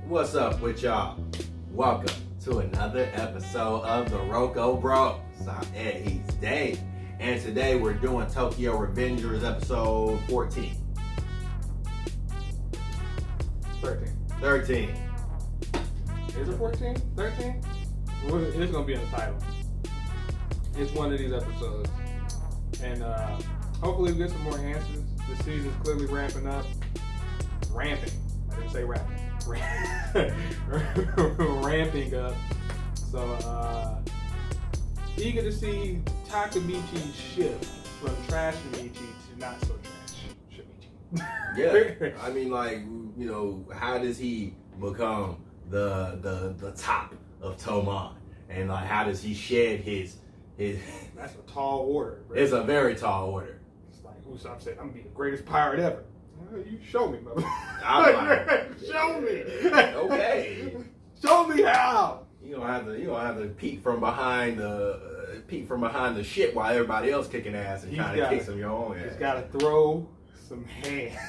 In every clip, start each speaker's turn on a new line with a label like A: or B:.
A: What's up with y'all? Welcome to another episode of the RoKo Bros. I'm Ed, he's Dave, and today we're doing Tokyo Revengers episode 14. 13.
B: Is it 14? 13? It's gonna be in the title. It's one of these episodes. And hopefully we get some more answers. The season's clearly ramping up. Ramping. I didn't say rapping. Ramping up. So eager to see Takamichi's shift from trash Michi to not so trash Michi.
A: Yeah. I mean, like, you know, how does he become the top of Toman? And like, how does he shed his
B: That's a tall order, bro.
A: It's a very tall order.
B: It's like Usopp said, I'm gonna be the greatest pirate ever. Well, you show me, mother.
A: I'm like,
B: show me.
A: Okay.
B: Show me how.
A: You don't have to peek from behind the ship while everybody else kicking ass and trying to kick some of your own ass.
B: He's gotta throw some hands.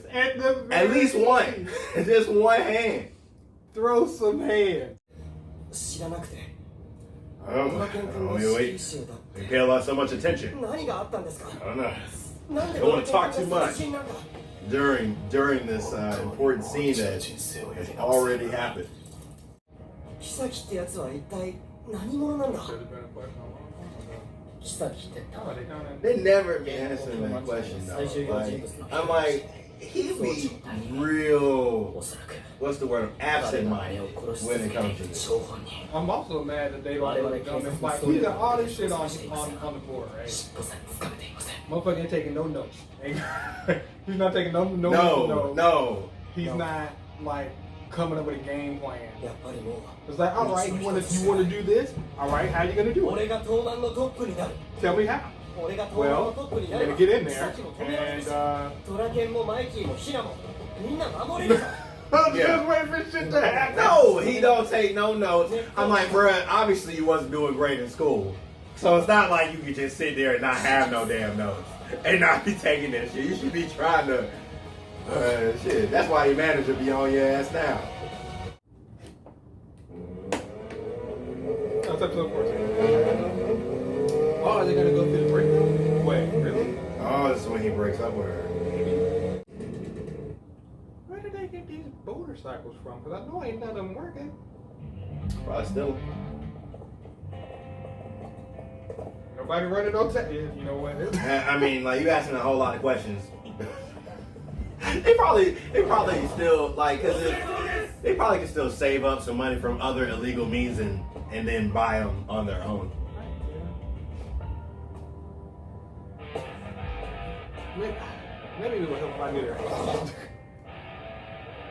B: At
A: least one. Just one hand.
B: Throw some hands.
A: Wait. You pay a lot so much attention. I don't know. Don't want to talk too much during this important scene that has already happened. They never be answering that question though. Like, I'm like, he be real, what's the word, absent-minded when it comes to this.
B: I'm also mad that they don't come and fight. We got all this shit on the board, right? Motherfucker ain't taking no notes. He's not taking no notes.
A: No.
B: He's not like coming up with a game plan. It's like, all right, you want to do this? All right, how you gonna do it? Tell me how. Well, you're gonna get in there and just wait for shit to happen.
A: No, he don't take no notes. I'm like, bruh, obviously you wasn't doing great in school. So it's not like you could just sit there and not have no damn notes and not be taking that shit. You should be trying to, shit. That's why your manager be on your ass now.
B: That's episode 14. Oh, are they gonna go through the breakup? Wait, really?
A: Oh, this is when he breaks up with her.
B: Where did they get these motorcycles from? Because I know ain't none of them working.
A: Probably still.
B: Nobody running no tech. You know what?
A: I mean, like, you asking a whole lot of questions. They probably still, like, cause they probably can still save up some money from other illegal means and then buy them on their own.
B: Maybe we will help my new.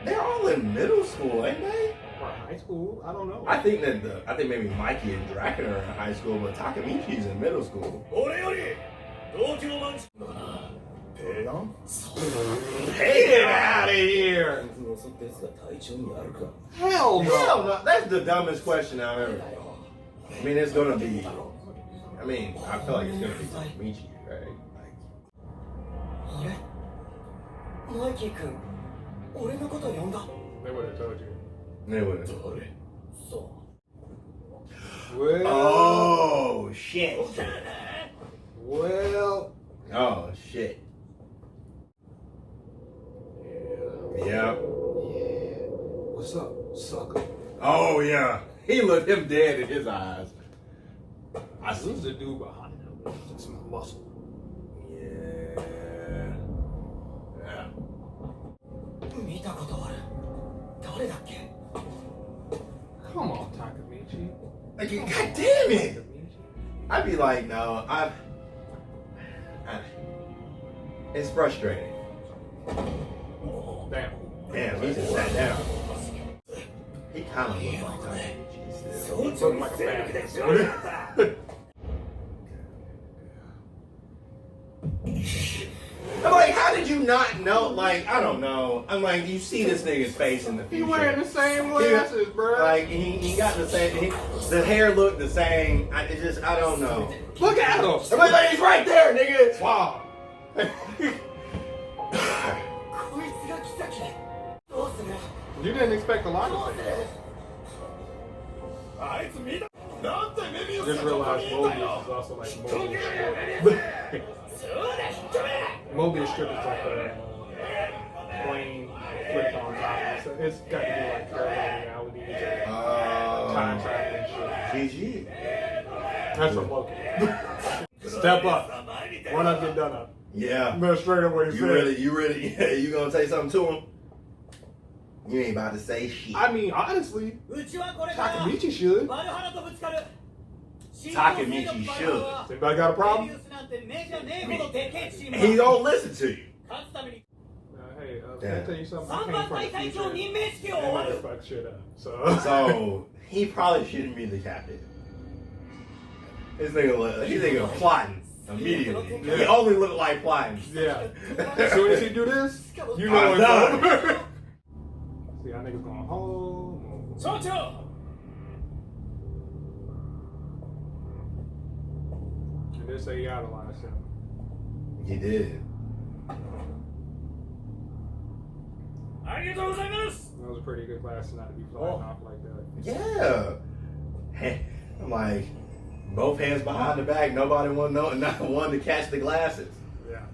A: They're all in middle school, ain't they?
B: Or high school? I don't know.
A: I think maybe Mikey and Draken are in high school, but Takamichi's in middle school. Get out of here!
B: Hell no!
A: Hell no! That's the dumbest question I've ever. I mean, it's gonna be. I mean, I feel like it's gonna be Takamichi, right?
B: They would have told you.
A: They would.
B: Well,
A: Oh shit!
B: well.
A: Oh shit! Yeah.
B: What's up, sucker?
A: Oh yeah. He looked him dead in his eyes. I see.
B: Who's the dude behind him? It's my muscle.
A: Yeah.
B: Come on, Takamichi.
A: Like, God damn it! I'd be like, no, it's frustrating. Damn, he just sat down. He kind of looked like Takamichi still.
B: Looking like a bad.
A: I'm like, how did you not know? Like, I don't know. I'm like, you see this nigga's face in the future.
B: He wearing the same glasses, bro.
A: Like, he got the same. The hair looked the same. I don't know.
B: Look at him.
A: I'm like, he's right there, nigga.
B: Wow. You didn't expect a lot of things. Just realized Mobius is also like Mobius Strip. Mobius Strip is like a plane flipped on top of it. So it's got to do like parallel realities, time travel and shit.
A: GG.
B: That's from Loki. Step up. Run up, get done up.
A: Yeah.
B: No, straight up what he said.
A: You really, you gonna say something to him? You ain't about to say shit.
B: I mean, honestly, Takemichi should.
A: Takemichi should.
B: Anybody got a problem?
A: He don't listen to you.
B: Hey, can I tell you something? I came from the future and I fuck shit up.
A: So he probably shouldn't be the captain. This nigga plotting immediately.
B: Yeah.
A: He only look like plotting.
B: Yeah. As soon as he do this, you know it's over. See, y'all niggas going home. And they say he idolized him.
A: He did.
B: That was a pretty good class not to be flying off like that.
A: Yeah. I'm like, both hands behind the back. Nobody not one to catch the glasses.
B: Yeah.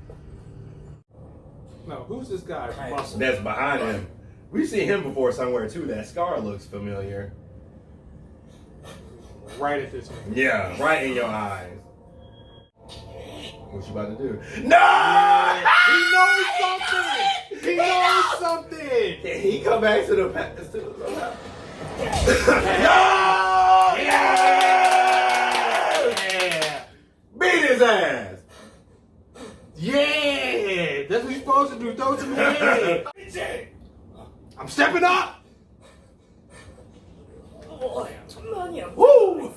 B: No, who's this guy?
A: That's behind him. We've seen him before somewhere too. That scar looks familiar.
B: Right at this moment.
A: Yeah, right in your eyes. What you about to do? No!
B: Yeah. He knows something! He knows something!
A: Can he come back to the past? No!
B: Yeah!
A: Beat his ass!
B: Yeah! That's what you're supposed to do. Throw it to me. I'm stepping up!
A: Woo!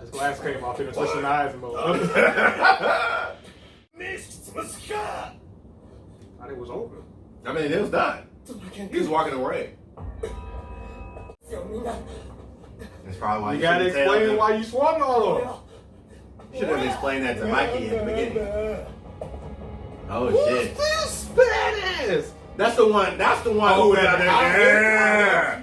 B: His glass came off in a twisting eyes mode. I think it was over.
A: I mean, it was done. He was walking away. That's probably why
B: You gotta explain why you swung all of
A: You should have explained that to Mikey at the beginning. Oh
B: them.
A: shit.
B: Who's this badass?
A: That's the one
B: Oh,
A: who had
B: yeah.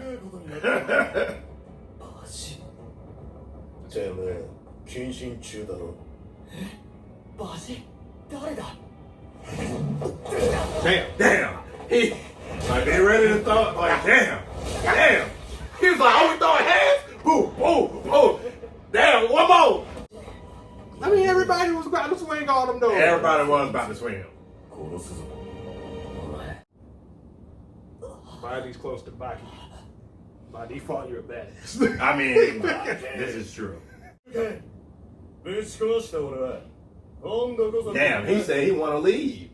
A: Damn. He like they ready to throw like damn. He was like, oh, we throwing hands? Boom, boom, boom. Damn, one more.
B: I mean, everybody was about to swing on him though.
A: Everybody was about to swing him.
B: Baji's close to Baji. By default, you're a badass.
A: I mean, this is true. Damn, he said he want to leave.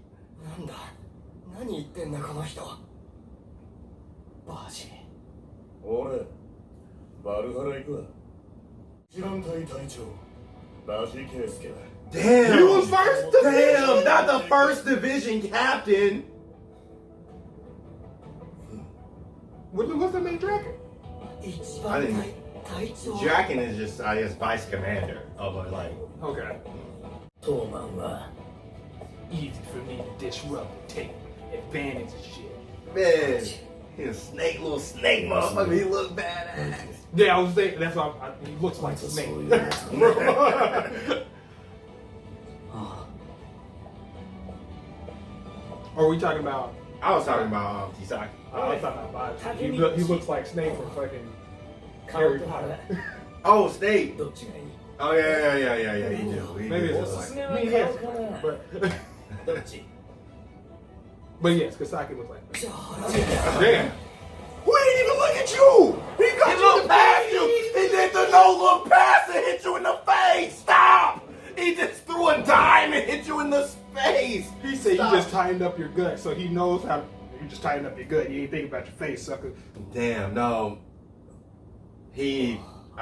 A: Damn,
B: He was first division.
A: Damn, not the first division captain.
B: What's the main dragon?
A: I didn't. Draken is just, I guess, vice commander of a like.
B: Okay. Easy for me to disrupt and take advantage of shit.
A: Man, he's a little snake motherfucker. He look badass.
B: Yeah, I was thinking, that's why he looks like a snake. Are we talking about?
A: I was talking about Kisaki.
B: I was talking about Baji. He looks like Snake from fucking Harry Potter.
A: Oh, Snake. Oh yeah. He do.
B: Maybe it's just like me, yes, but yes, Kisaki looks like that. Damn.
A: We didn't even look at you. He looked past you. He did the no look pass and hit you in the face. Stop. He just threw a dime and hit you in the face.
B: He said you just tightened up your gut, so he knows how. You just tightened up your gut. You ain't thinking about your face, sucker.
A: Damn, no. I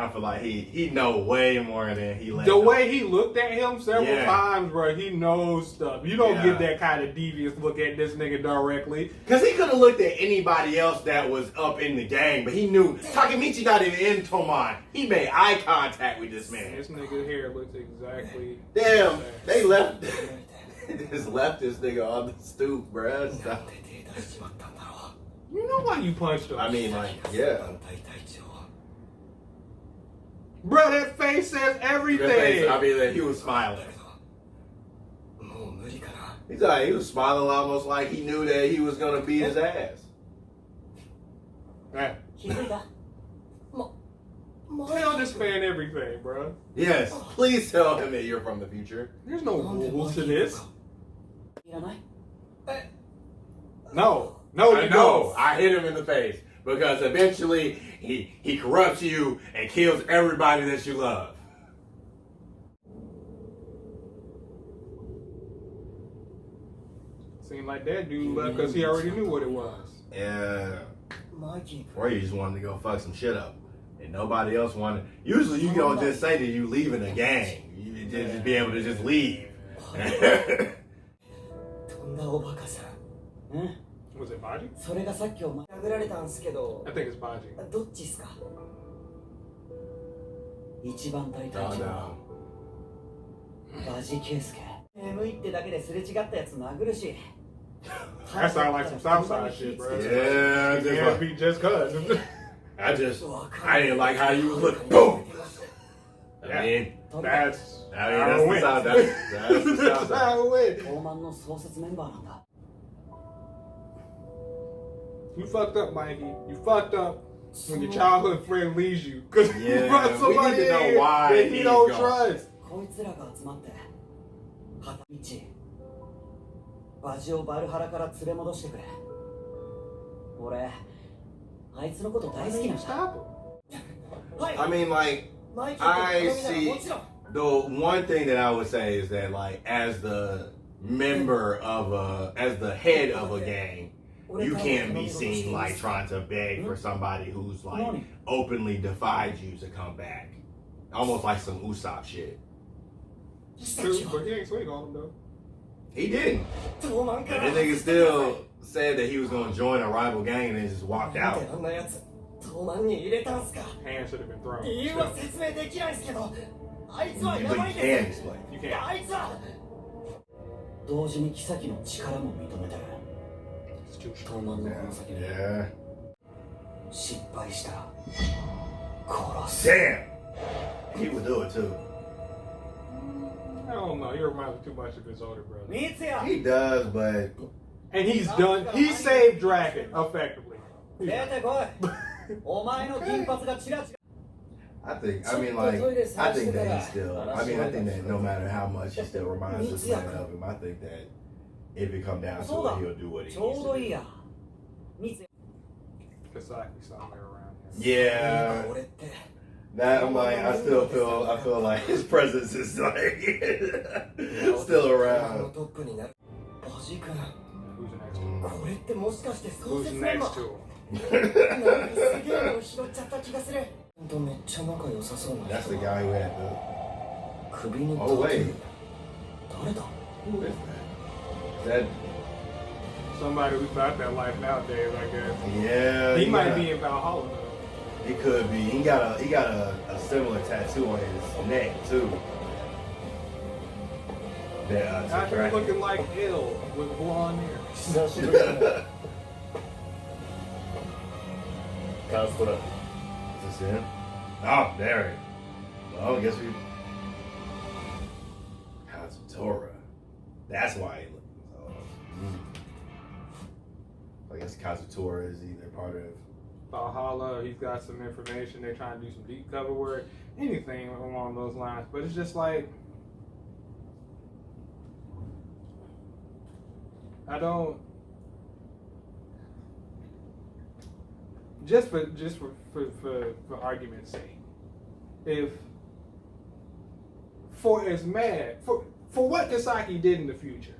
A: feel like he know way more than he let.
B: The way he looked at him several times, bro, he knows stuff. You don't get that kind of devious look at this nigga directly.
A: Because he could have looked at anybody else that was up in the gang, but he knew Takemichi not even in Toman. He made eye contact with this man.
B: This nigga hair looks exactly.
A: Damn, they left. Just left this nigga on the stoop, bruh. Stop.
B: You know why you punched him?
A: I mean, like, yeah.
B: Bro, that face says everything.
A: I mean, like, he was smiling. He's like, he was smiling almost like he knew that he was gonna beat his ass.
B: Man. Tell this man everything, bro.
A: Yes, please tell him that you're from the future.
B: There's no rules to this. No,
A: I know. I hit him in the face because eventually he corrupts you and kills everybody that you love.
B: Seemed like that dude left because he already knew what it was.
A: Yeah. Or you just wanted to go fuck some shit up. And nobody else wanted. Usually you don't just say that you leaving a gang. You just be able to just leave.
B: Was it Baji? I think it's Baji.
A: Oh no.
C: バジケイスケ眠いってだけですれ違ったやつ殴るし
B: That sound like some Southside shit, bro.
A: Yeah,
B: It can't be just cuz.
A: I didn't like how you was looking. Boom.
B: Yeah.
A: I mean,
B: that's
A: that's the sound. That's the sound.
B: how it went.
C: 東満の創設メンバーなんだ
B: You fucked up, Mikey. You fucked up when your childhood friend leaves you. Because you
A: Yeah,
B: brought
A: we
B: somebody
A: need to know
B: in
A: why
B: that he
A: he's
B: don't
C: こ
A: gone.
B: trust.
C: いつらが集まって片道バジをバルハラから連れ戻してくれ俺あいつのこと大好きなんだ
B: Stop him.
A: I mean, like, I see. The one thing that I would say is that, like, as the head of a gang, you can't be seen like trying to beg for somebody who's like openly defied you to come back. Almost like some Usopp shit.
B: But he ain't swing on him, though.
A: He didn't. And the nigga still said that he was gonna join a rival gang and then just walked out.
B: Hand should have been thrown.
C: 理由は説明できないですけどあいつは
A: But
C: や
A: you
C: ばい
A: can
C: です
A: explain.
B: You can't.
C: あいつは同時に妃の力も認めてる
B: It's too
C: 東満のこの先に
A: Yeah.
C: 失敗したら殺す
A: Damn. He would do it too.
B: I don't know. He reminds me too much of his older brother.
C: 三ツ矢
A: He does, but
B: And he's done. He saved Dragon effectively.
C: 出てこいお前の金髪がチラチラ
A: I think that he still. I mean, I think that no matter how much he still reminds us of him, I think that if it come down to it, he'll do what he
C: ちょう
A: needs
C: ど
A: to
C: いい
A: do.
C: や三ツ矢
B: Kasaki somewhere around here.
A: Yeah,
C: 俺って
A: that I'm like, I feel like his presence is like still
C: の
A: around.
C: トップになるバジ君
B: Who's next to him?
C: これってもしかして創
B: Who's
C: 設メンバ
B: next
C: ー
B: to him?
C: なんかすげえの拾っちゃった気がするほんとめっちゃ仲良さそうな
A: That's
C: 人
A: the
C: が
A: guy who had the.
C: 首に
A: Oh wait,
C: 誰だ
A: who is that? That
B: Somebody who's about that life nowadays, I guess.
A: yeah.
B: He might
A: got-
B: be in Valhalla though.
A: He could be. He got a similar tattoo on his neck too. That
B: Actually
A: subtracted.
B: looking like ill with blonde hair.
C: 久しぶりだね
A: Is this him? Oh, there it. Well, I guess we. Kazutora. That's why he looked. I guess Kazutora is either part of.
B: Valhalla, he's got some information. They're trying to do some deep cover work, anything along those lines. But it's just like I don't. Just for argument's sake, if for as mad for what Kasaki did in the future,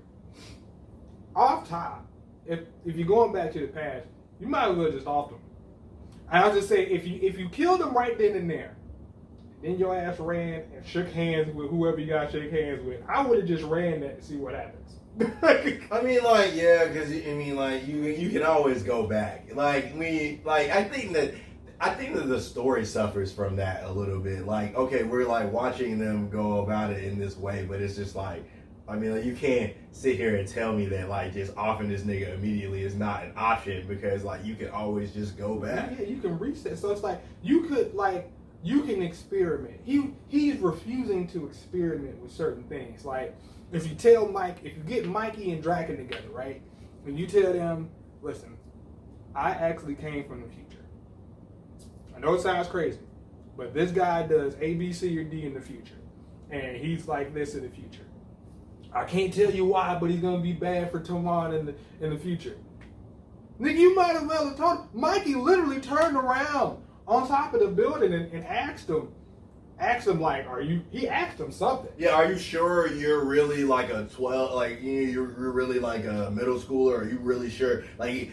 B: off top, if you're going back to the past, you might as well just off them. I'll just say if you killed him right then and there, then your ass ran and shook hands with whoever you got to shake hands with, I would have just ran that to see what happens.
A: I mean, like, yeah, because I mean, like, you can always go back. Like I think that the story suffers from that a little bit. Like, okay, we're like watching them go about it in this way, but it's just like I mean, like, you can't sit here and tell me that, like, just offing this nigga immediately is not an option because, like, you can always just go back.
B: Yeah, you can reset. So it's like you can experiment. He's refusing to experiment with certain things. Like if you get Mikey and Draken together, right? And you tell them, listen, I actually came from the future. I know it sounds crazy, but this guy does A, B, C, or D in the future, and he's like this in the future. I can't tell you why, but he's gonna be bad for Toman in the future. Nigga, you might as well have told him. Mikey literally turned around on top of the building and asked him like, he asked him something.
A: Yeah, are you sure you're really like a 12, like, you're really like a middle schooler? Are you really sure? Like,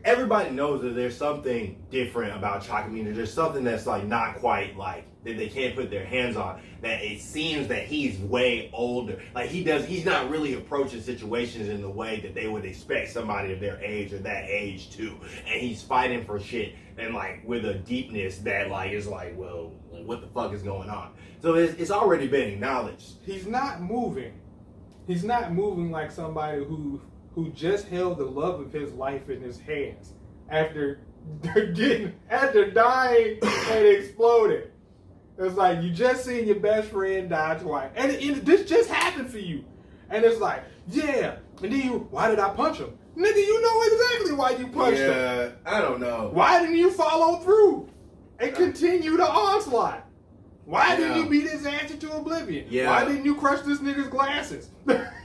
A: everybody knows that there's something different about Chakamina. There's something that's like not quite like that they can't put their hands on. That it seems that he's way older. Like he's not really approaching situations in the way that they would expect somebody of their age or that age to. And he's fighting for shit and like with a deepness that like is like, well, what the fuck is going on? So it's already been acknowledged.
B: He's not moving. He's not moving like somebody who just held the love of his life in his hands after dying and exploding. It's like you just seen your best friend die twice, and this just happened for you, and it's like, yeah, and then why did I punch him? Nigga, you know exactly why you punched him.
A: Yeah, I don't know.
B: Why didn't you follow through and continue the onslaught? Why didn't you beat his ass into oblivion?
A: Yeah.
B: Why didn't you crush this nigga's glasses?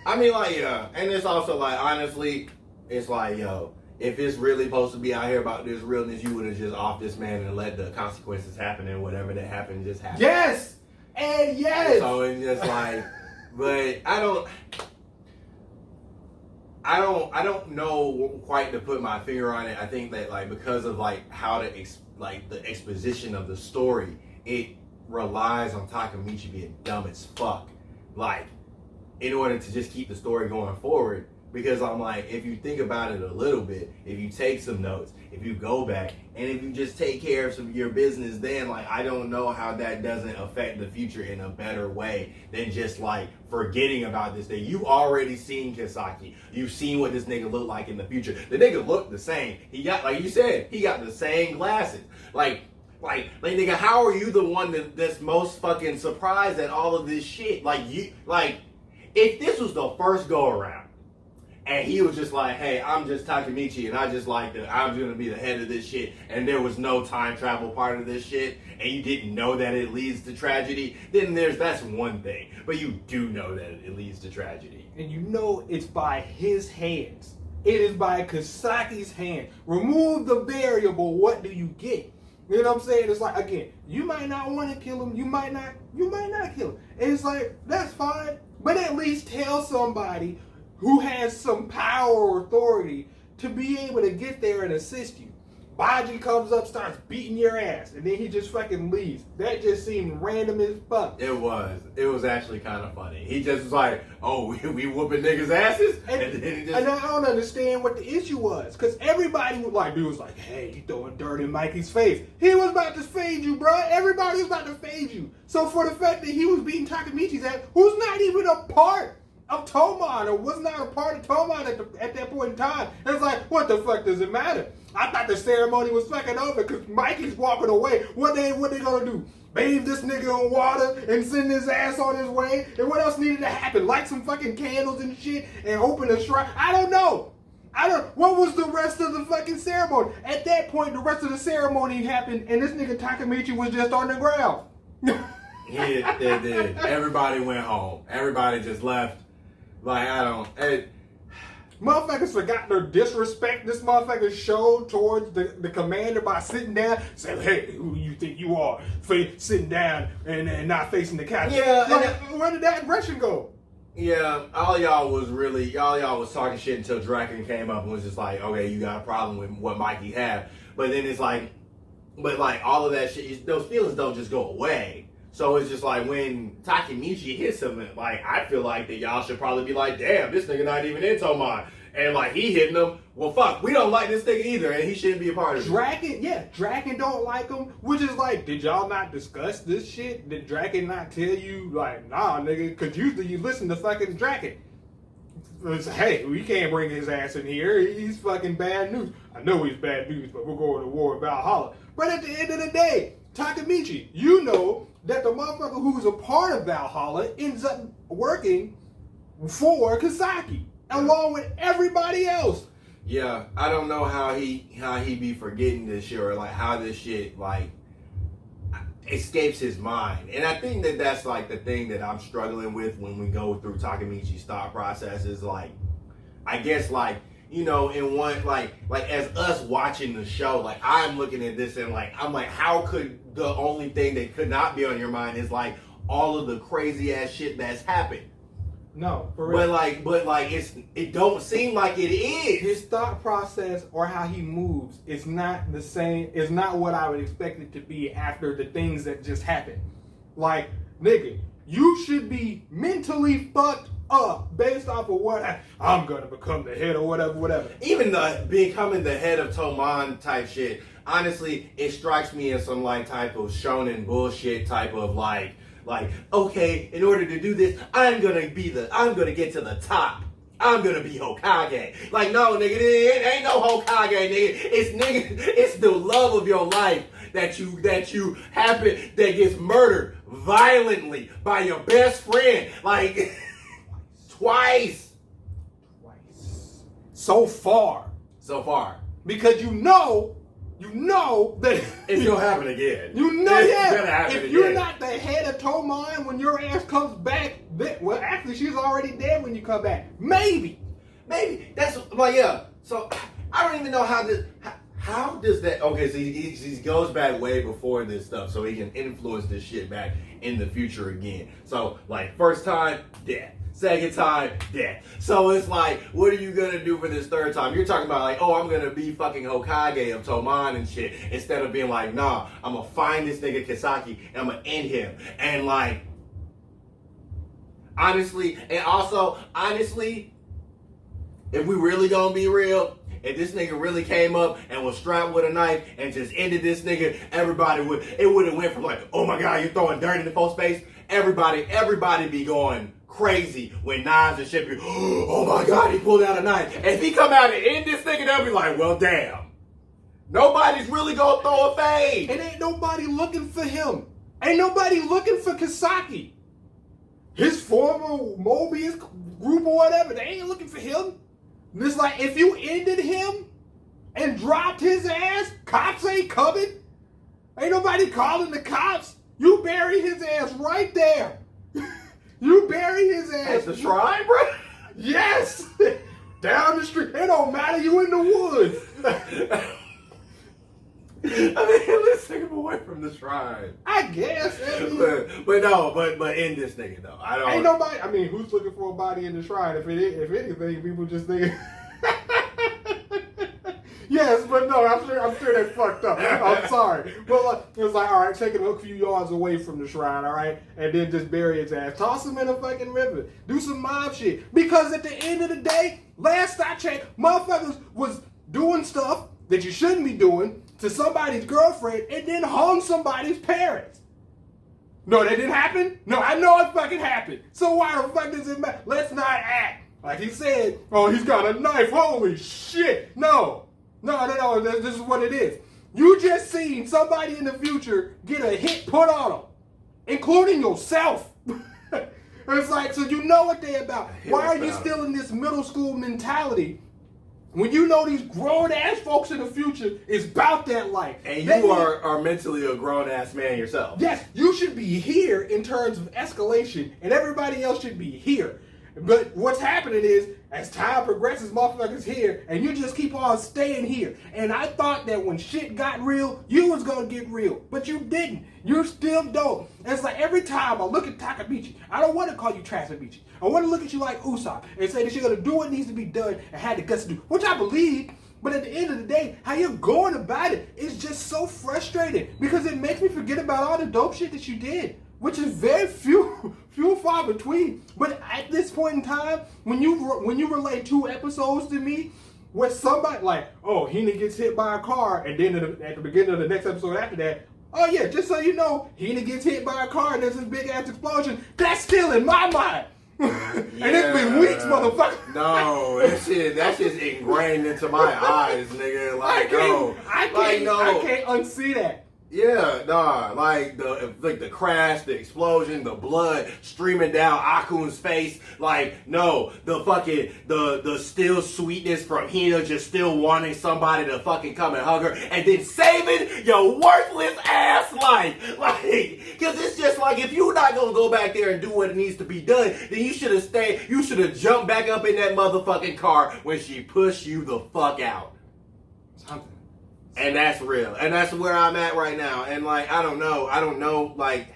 A: I mean, like, yeah, and it's also like, honestly, it's like, yo, if it's really supposed to be out here about this realness, you would have just off this man and let the consequences happen, and whatever that happened just happened.
B: Yes, and yes.
A: So it's just like, but I don't know quite to put my finger on it. I think that like because of like how the exposition of the story, it relies on Takamichi being dumb as fuck, like in order to just keep the story going forward. Because I'm like, if you think about it a little bit, if you take some notes, if you go back, and if you just take care of some of your business, then like I don't know how that doesn't affect the future in a better way than just like forgetting about this thing. You already seen Kisaki. You've seen what this nigga look like in the future. The nigga looked the same. He got, like you said, he got the same glasses. Like nigga, how are you the one that's most fucking surprised at all of this shit? If this was the first go around, and he was just like, hey, I'm just Takamichi, and I'm gonna be the head of this shit, and there was no time travel part of this shit, and you didn't know that it leads to tragedy, then that's one thing. But you do know that it leads to tragedy.
B: And you know it's by his hands. It is by Kisaki's hand. Remove the variable, what do you get? You know what I'm saying? It's like, again, you might not want to kill him, you might not kill him. And it's like, that's fine, but at least tell somebody who has some power or authority to be able to get there and assist you. Baji comes up, starts beating your ass, and then he just fucking leaves. That just seemed random as fuck.
A: It was actually kind of funny. He just was like, oh, we whooping niggas' asses? And then he just...
B: And I don't understand what the issue was, because everybody was like, hey, you throwing dirt in Mikey's face. He was about to fade you, bro. Everybody was about to fade you. So for the fact that he was beating Takamichi's ass, who's not even a part of Toman, or was not a part of Toman at that point in time. And it's like, what the fuck does it matter? I thought the ceremony was fucking over because Mikey's walking away. What they gonna do? Bathe this nigga in water and send his ass on his way? And what else needed to happen? Light some fucking candles and shit and open a shrine? I don't know. What was the rest of the fucking ceremony? At that point, the rest of the ceremony happened and this nigga Takamichi was just on the ground.
A: Yeah, it did. Everybody went home. Everybody just left. Like,
B: motherfuckers forgot their disrespect this motherfucker showed towards the commander by sitting down, saying, hey, who you think you are? Sitting down and not facing the couch.
A: Yeah.
B: Where did that aggression go?
A: Yeah, all y'all was talking shit until Draken came up and was just like, okay, you got a problem with what Mikey had. But then it's like, all of that shit, those feelings don't just go away. So it's just like when Takemichi hits him, like I feel like that y'all should probably be like, damn, this nigga not even in Toman. And like he hitting him, well fuck, we don't like this nigga either, and he shouldn't be a part of it.
B: Draken don't like him, which is like, did y'all not discuss this shit? Did Draken not tell you, like, nah, nigga, because usually you listen to fucking Draken. It's, hey, we can't bring his ass in here. He's fucking bad news. I know he's bad news, but we're going to war with Valhalla. But at the end of the day, Takemichi, you know that the motherfucker who's a part of Valhalla ends up working for Kisaki, along with everybody else.
A: Yeah, I don't know how he be forgetting this shit, or like how this shit like escapes his mind. And I think that that's like the thing that I'm struggling with when we go through Takemichi's thought process is like, I guess like, you know, in one like as us watching the show, like I'm looking at this and like I'm like, how could the only thing that could not be on your mind is like all of the crazy ass shit that's happened?
B: No, for real.
A: But like it don't seem like it is.
B: His thought process or how he moves is not the same. Is not what I would expect it to be after the things that just happened. Like, nigga, you should be mentally fucked up based off of what I'm gonna become the head or whatever.
A: Even the becoming the head of Toman type shit. Honestly, it strikes me as some like type of shonen bullshit type of like, okay, in order to do this, I'm gonna get to the top. I'm gonna be Hokage. Like, no, nigga, it ain't no Hokage, nigga. It's the love of your life that you happen that gets murdered violently by your best friend. Like twice.
B: So far. Because you know that
A: it's gonna happen again.
B: You know,
A: it's
B: yeah.
A: Gonna happen
B: if
A: again.
B: You're not the head of Toman when your ass comes back, well, actually, she's already dead when you come back. Maybe
A: that's like, yeah. So I don't even know how does that? Okay, so he goes back way before this stuff, so he can influence this shit back in the future again. So like first time, death. Second time, death. So it's like, what are you gonna do for this third time? You're talking about like, oh, I'm gonna be fucking Hokage of Toman and shit, instead of being like, nah, I'm gonna find this nigga Kisaki and I'm gonna end him. And like, honestly, if we really gonna be real, if this nigga really came up and was strapped with a knife and just ended this nigga, it would have went from like, oh my god, you're throwing dirt in the folks' face. Everybody be going crazy when knives and shit be, oh my god, he pulled out a knife. And if he come out and end this nigga, they'll be like, well, damn. Nobody's really gonna throw a fade.
B: And ain't nobody looking for him. Ain't nobody looking for Kisaki. His former Mobius group or whatever, they ain't looking for him. And it's like, if you ended him and dropped his ass, cops ain't coming. Ain't nobody calling the cops. You bury his ass right there. You bury his ass.
A: At the shrine, bro?
B: Yes. Down the street. It don't matter. You in the woods.
A: I mean, let's take him away from the shrine.
B: I guess.
A: But end this nigga though.
B: Ain't nobody. I mean, who's looking for a body in the shrine? If anything, people just think. Yes, but no, I'm sure that's fucked up. I'm sorry. But it was like, all right, take him a few yards away from the shrine, all right? And then just bury his ass. Toss him in a fucking river. Do some mob shit. Because at the end of the day, last I checked, motherfuckers was doing stuff that you shouldn't be doing to somebody's girlfriend and then hung somebody's parents. No, that didn't happen? No, I know it fucking happened. So why the fuck does it matter? Let's not act. Like he said, oh, he's got a knife. Holy shit. No, this is what it is. You just seen somebody in the future get a hit put on them, including yourself. It's like, so you know what they about. Why are you still in this middle school mentality when you know these grown-ass folks in the future is about that life?
A: And you are mentally a grown-ass man yourself.
B: Yes, you should be here in terms of escalation, and everybody else should be here. But what's happening is, as time progresses, motherfuckers here, and you just keep on staying here. And I thought that when shit got real, you was gonna get real. But you didn't. You still don't. And it's like every time I look at Takemichi, I don't want to call you Transamichi. I want to look at you like Usopp and say that you're gonna do what needs to be done and have the guts to do, which I believe. But at the end of the day, how you're going about it is just so frustrating because it makes me forget about all the dope shit that you did. which is very few and far between. But at this point in time, when you relate 2 episodes to me, where somebody like, oh, Hina gets hit by a car, and then at the beginning of the next episode after that, oh yeah, just so you know, Hina gets hit by a car and there's this big ass explosion. That's still in my mind. And it's been weeks, motherfucker.
A: No, that shit's ingrained into my eyes, nigga. Like,
B: I can't unsee that.
A: Yeah, nah, like the crash, the explosion, the blood streaming down Akun's face, like no, the still sweetness from Hina just still wanting somebody to fucking come and hug her, and then saving your worthless ass life, like, cause it's just like if you're not gonna go back there and do what needs to be done, then you should have jumped back up in that motherfucking car when she pushed you the fuck out.
B: Something.
A: And that's real. And that's where I'm at right now. And like, I don't know, like.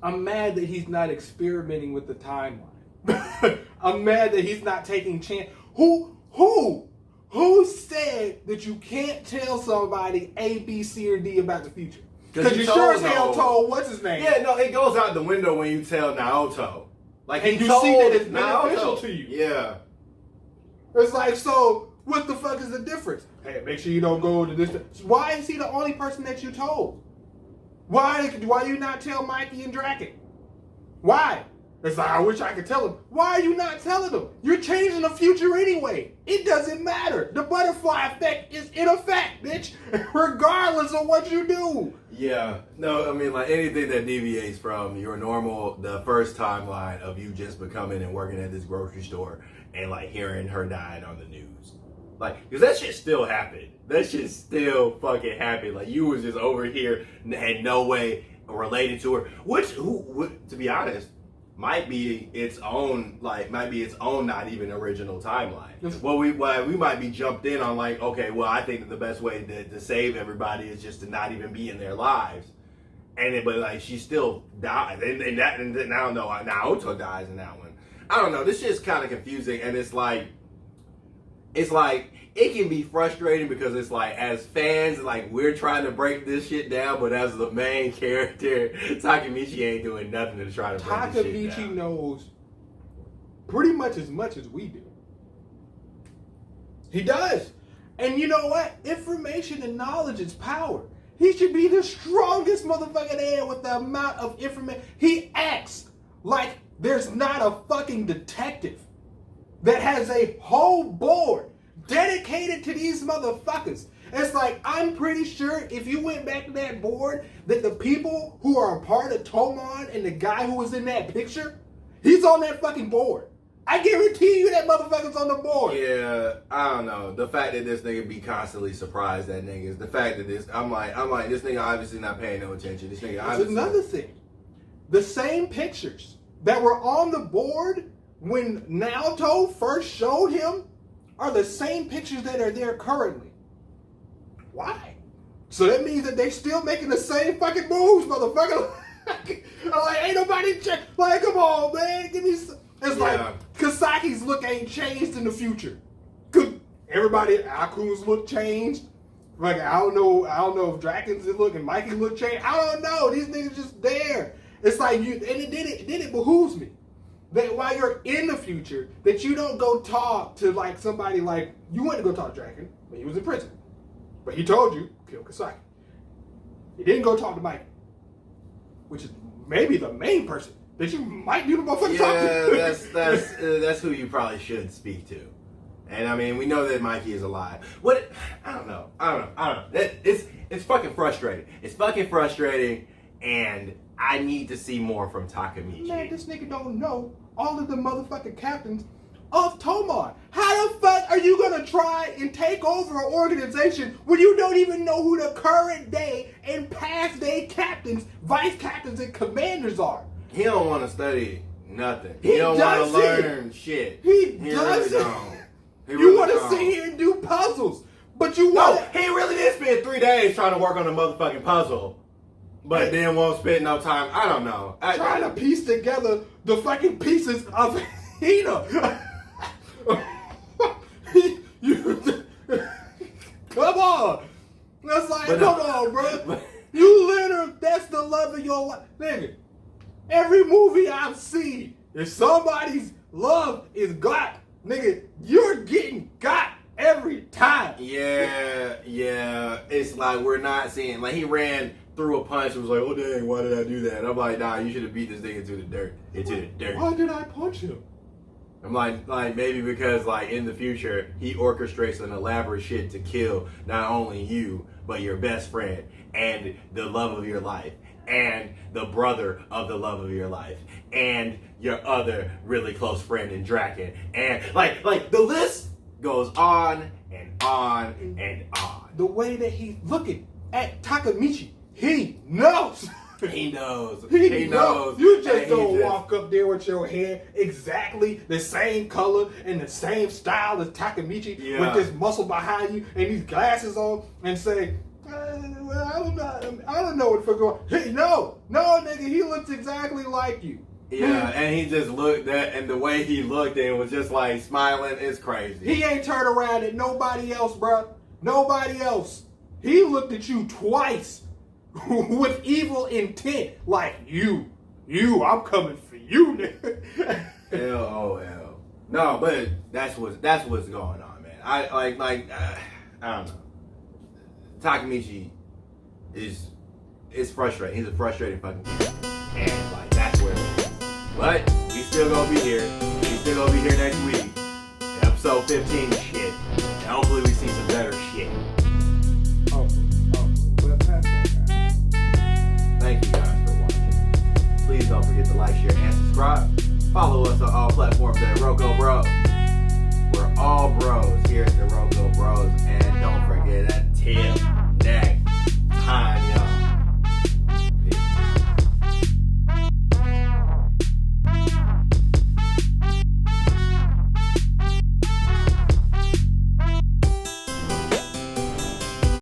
B: I'm mad that he's not experimenting with the timeline. I'm mad that he's not taking chance. Who said that you can't tell somebody A, B, C, or D about the future? Because you sure as hell told, what's his name?
A: Yeah, no, it goes out the window when you tell Naoto. Like,
B: and you see that it's beneficial to you.
A: Yeah.
B: It's like, so what the fuck is the difference? Hey, make sure you don't go to this. Why is he the only person that you told? Why you not tell Mikey and Draken? Why? It's like, I wish I could tell him. Why are you not telling them? You're changing the future anyway. It doesn't matter. The butterfly effect is in effect, bitch. Regardless of what you do.
A: Yeah. No, I mean, like, anything that deviates from your normal, the first timeline of you just becoming and working at this grocery store and, like, hearing her dying on the news. Like, because that shit still happened. That shit still fucking happened. Like, you was just over here and had no way related to her. Who, to be honest, might be its own not even original timeline. Well, we might be jumped in on, like, okay, well, I think that the best way to save everybody is just to not even be in their lives. But like, she still died. And I don't know, Naoto dies in that one. I don't know. This shit's kind of confusing, and it's like, it can be frustrating because it's like, as fans, like, we're trying to break this shit down, but as the main character, Takemichi ain't doing nothing to try to break this shit down.
B: Takemichi knows pretty much as we do. He does. And you know what? Information and knowledge is power. He should be the strongest motherfucker there with the amount of information. He acts like there's not a fucking detective that has a whole board dedicated to these motherfuckers. It's like, I'm pretty sure if you went back to that board, that the people who are a part of Tomon and the guy who was in that picture, he's on that fucking board. I guarantee you that motherfucker's on the board.
A: Yeah, I don't know. The fact that this nigga be constantly surprised at niggas, the fact that this, I'm like, this nigga obviously not paying no attention. This nigga obviously.
B: That's another thing. The same pictures that were on the board when Naoto first showed him are the same pictures that are there currently. Why? So that means that they still making the same fucking moves, motherfucker. Like, ain't nobody check. Like, come on, man. Give me some. It's like, Kasaki's look ain't changed in the future. Everybody, Akun's look changed. Like, I don't know if Draken's look and Mikey's look changed. I don't know. These niggas just there. It's like, it behooves me that while you're in the future, that you don't go talk to, like, somebody like, you went to go talk to Draken, but he was in prison. But he told you, kill Kasaki. You didn't go talk to Mike, which is maybe the main person that you might be the motherfucker talk to.
A: Yeah, that's who you probably should speak to. And I mean, we know that Mikey is alive. I don't know. It's fucking frustrating. It's fucking frustrating, and I need to see more from Takemichi.
B: Man, this nigga don't know all of the motherfucking captains of Tomon. How the fuck are you gonna try and take over an organization when you don't even know who the current day and past day captains, vice captains, and commanders are?
A: He don't want to study nothing. He don't want to learn shit.
B: He doesn't.
A: Really don't.
B: You want to sit here and do puzzles, but you want
A: No, he really did spend 3 days trying to work on a motherfucking puzzle. But then won't spend no time. I don't know.
B: Trying to piece together the fucking pieces of Hina. Come on. That's like, come on, bro. You literally, that's the love of your life. Nigga, Every movie I've seen, if somebody's love is got, nigga, you're getting got every time.
A: Yeah. It's like we're not seeing. Like, he ran through a punch and was like, oh dang, why did I do that? And I'm like, nah, you should have beat this nigga into the dirt.
B: Why did I punch him?
A: I'm like maybe because like in the future he orchestrates an elaborate shit to kill not only you but your best friend and the love of your life and the brother of the love of your life and your other really close friend in Draken, and like the list goes on and on and on.
B: The way that he's looking at Takamichi, he knows.
A: He knows.
B: He knows. You just
A: And
B: don't walk up there with your hair exactly the same color and the same style as Takamichi with this muscle behind you and these glasses on and say, I don't know what for going. Hey, no, nigga, he looks exactly like you.
A: Yeah, and he just looked at, and the way he looked and was just like smiling is crazy.
B: He ain't turned around at nobody else, bro. Nobody else. He looked at you twice with evil intent, like you, I'm coming for you, nigga.
A: LOL. No, but that's what's going on, man. I don't know. Takamichi is frustrating. He's a frustrating fucking kid. And like that's where it is. But we still gonna be here. We still gonna be here next week. Episode 15 and shit. And hopefully we see some better shit.
B: Hopefully. But past that, guys.
A: Thank you guys for watching. Please don't forget to like, share, and subscribe. Follow us on all platforms at RoKo Bros. We're all bros here at the RoKo Bros. And don't forget that tip next time.